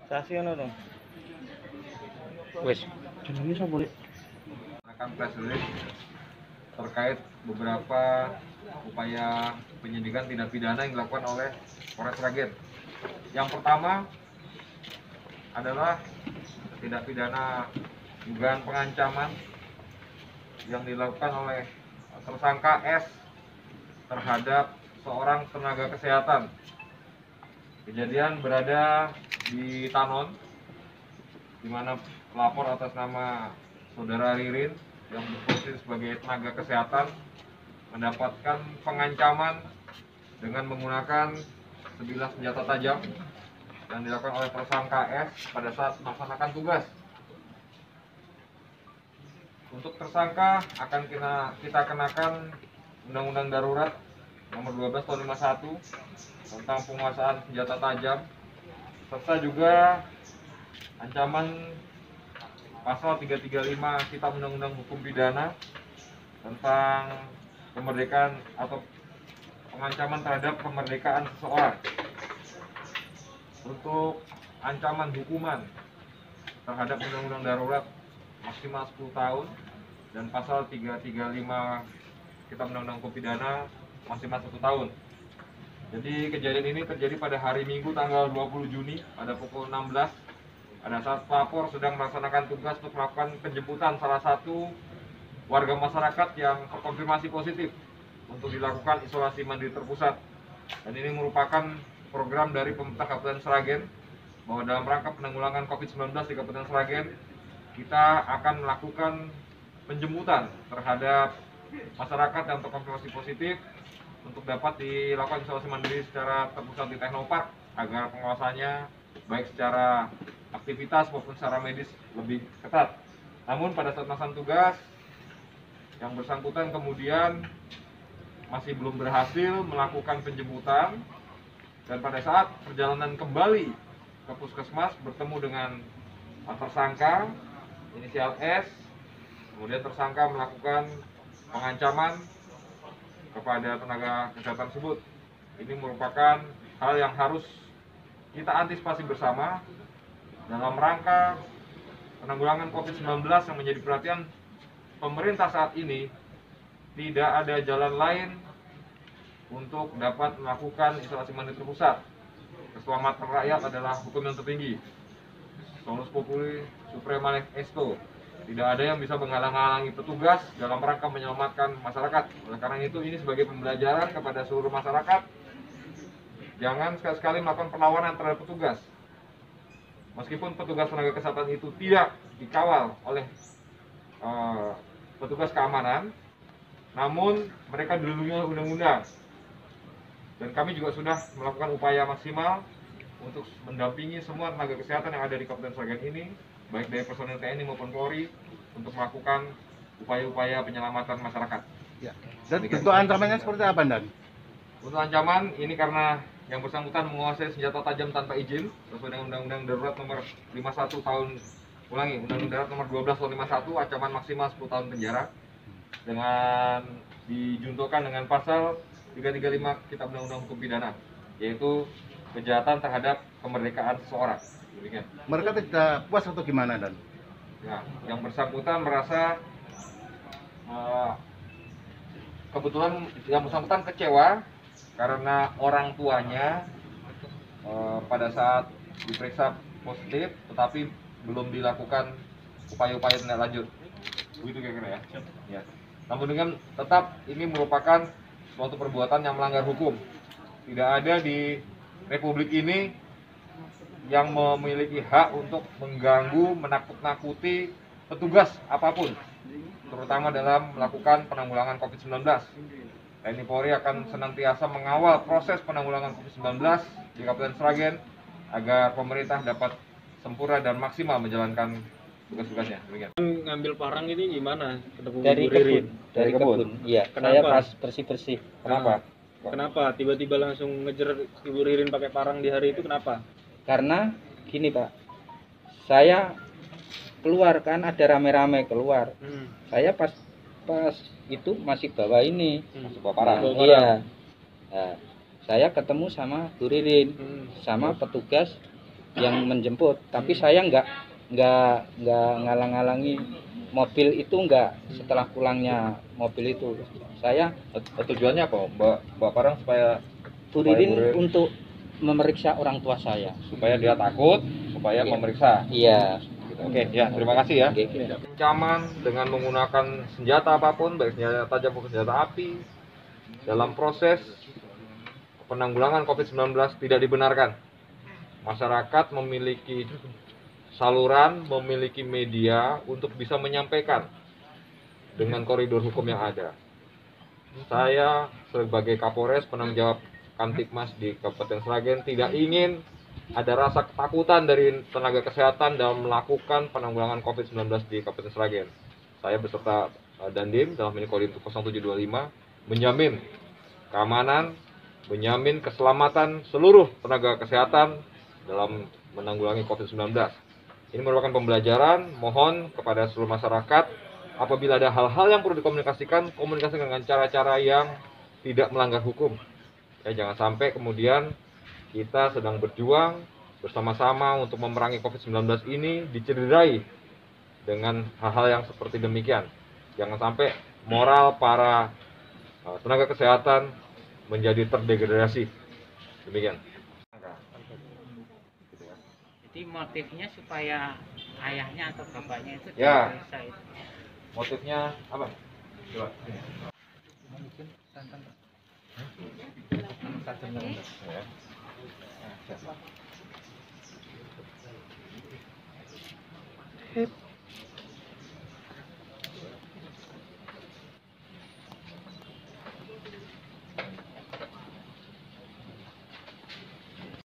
Sasi ono dong. Wes, Jenenge sapa, Dik? Akan press release terkait beberapa upaya penyidikan tindak pidana yang dilakukan oleh Polres Sragen. Yang pertama adalah tindak pidana dugaan pengancaman yang dilakukan oleh tersangka S terhadap seorang tenaga kesehatan. Kejadian berada di Tanon, di mana pelapor atas nama Saudara Ririn yang berposisi sebagai tenaga kesehatan mendapatkan pengancaman dengan menggunakan sebilah senjata tajam yang dilakukan oleh tersangka S pada saat melaksanakan tugas. Untuk tersangka akan kita kenakan Undang-Undang Darurat Nomor 12 Tahun 51 tentang penguasaan senjata tajam, serta juga ancaman pasal 335 Kitab Undang-Undang Hukum Pidana tentang kemerdekaan atau pengancaman terhadap kemerdekaan seseorang. Untuk ancaman hukuman terhadap Undang-Undang Darurat maksimal 10 tahun dan pasal 335 Kitab Undang-Undang Hukum Pidana maksimal 1 tahun. Jadi kejadian ini terjadi pada hari Minggu tanggal 20 Juni pada pukul 16 pada saat pelapor sedang melaksanakan tugas untuk melakukan penjemputan salah satu warga masyarakat yang terkonfirmasi positif untuk dilakukan isolasi mandiri terpusat. Dan ini merupakan program dari pemerintah Kabupaten Sragen bahwa dalam rangka penanggulangan COVID-19 di Kabupaten Sragen kita akan melakukan penjemputan terhadap masyarakat yang terkonfirmasi positif untuk dapat dilakukan isolasi mandiri secara terpusat di Teknopark agar pengawasannya baik secara aktivitas maupun secara medis lebih ketat. Namun pada saat melaksanakan tugas yang bersangkutan kemudian masih belum berhasil melakukan penjemputan, dan pada saat perjalanan kembali ke puskesmas bertemu dengan tersangka inisial S, kemudian tersangka melakukan pengancaman kepada tenaga kesehatan tersebut. Ini merupakan hal yang harus kita antisipasi bersama dalam rangka penanggulangan COVID-19 yang menjadi perhatian pemerintah saat ini. Tidak ada jalan lain untuk dapat melakukan isolasi mandiri terpusat. Keselamatan rakyat adalah hukum yang tertinggi. Solus populi suprema lex esto. Tidak ada yang bisa menghalang-halangi petugas dalam rangka menyelamatkan masyarakat. Oleh karena itu, ini sebagai pembelajaran kepada seluruh masyarakat. Jangan sekali-sekali melakukan perlawanan terhadap petugas. Meskipun petugas tenaga kesehatan itu tidak dikawal oleh petugas keamanan, namun mereka dilindungi oleh undang-undang. Dan kami juga sudah melakukan upaya maksimal untuk mendampingi semua tenaga kesehatan yang ada di Kabupaten Sragen ini, baik dari personil TNI maupun Polri, untuk melakukan upaya-upaya penyelamatan masyarakat. ya. Dan bentuk ancamannya seperti apa, Dan? Untuk ancaman ini karena yang bersangkutan menguasai senjata tajam tanpa izin sesuai dengan Undang-Undang Darurat Nomor 51 tahun Undang-Undang Darurat Nomor 12 tahun 51, ancaman maksimal 10 tahun penjara dengan dijuntukan dengan pasal 335 Kitab Undang-Undang Hukum Pidana, yaitu kejahatan terhadap kemerdekaan seseorang. Demikian. Mereka tidak puas atau gimana, Dan? Ya, yang bersangkutan merasa kebetulan yang bersangkutan kecewa karena orang tuanya pada saat diperiksa positif, tetapi belum dilakukan upaya-upaya tindak lanjut. Begitu kira-kira ya. Ya. Namun dengan tetap ini merupakan suatu perbuatan yang melanggar hukum. Tidak ada di Republik ini yang memiliki hak untuk mengganggu, menakut-nakuti petugas apapun, terutama dalam melakukan penanggulangan COVID-19. TNI Polri akan senantiasa mengawal proses penanggulangan COVID-19 di Kabupaten Sragen agar pemerintah dapat sempurna dan maksimal menjalankan tugas-tugasnya. Demikian. Ngambil parang ini gimana? Ketemu Dari Bu Ririn. kebun, dari kebun. Iya, Kenapa? saya pas bersih-bersih. Kenapa? Kenapa tiba-tiba langsung ngejer Ibu Ririn pakai parang di hari itu, kenapa? Karena gini, Pak. Saya keluar kan ada rame-rame keluar. Saya pas itu masih bawa ini. Masuk bawa parang. Bawa Iya. parang. Nah, saya ketemu sama Bu Ririn sama petugas yang menjemput, tapi saya nggak ngalang-ngalangi mobil itu, nggak. Setelah pulangnya mobil itu saya Tujuannya apa, Mbak Parang, supaya Bu Ririn Bu Ririn- untuk memeriksa orang tua saya. supaya dia takut, supaya Iya. memeriksa. Iya. Oke, ya, terima kasih ya. Oke. Ancaman dengan menggunakan senjata apapun, baik senjata tajam maupun senjata api, dalam proses penanggulangan COVID-19 tidak dibenarkan. Masyarakat memiliki saluran, memiliki media untuk bisa menyampaikan dengan koridor hukum yang ada. Saya sebagai Kapolres, penanggung jawab Kamtibmas di Kabupaten Sragen, tidak ingin ada rasa ketakutan dari tenaga kesehatan dalam melakukan penanggulangan COVID-19 di Kabupaten Sragen. Saya beserta Dandim dalam ini Kodim 0725 menjamin keamanan, menjamin keselamatan seluruh tenaga kesehatan dalam menanggulangi COVID-19. Ini merupakan pembelajaran, mohon kepada seluruh masyarakat, apabila ada hal-hal yang perlu dikomunikasikan, komunikasikan dengan cara-cara yang tidak melanggar hukum. Ya, jangan sampai kemudian kita sedang berjuang bersama-sama untuk memerangi COVID-19 ini dicederai dengan hal-hal yang seperti demikian. Jangan sampai moral para tenaga kesehatan menjadi terdegradasi. Demikian. Jadi motifnya supaya ayahnya atau bapaknya itu Ya. diperiksa itu. Motifnya apa? Coba. Ya.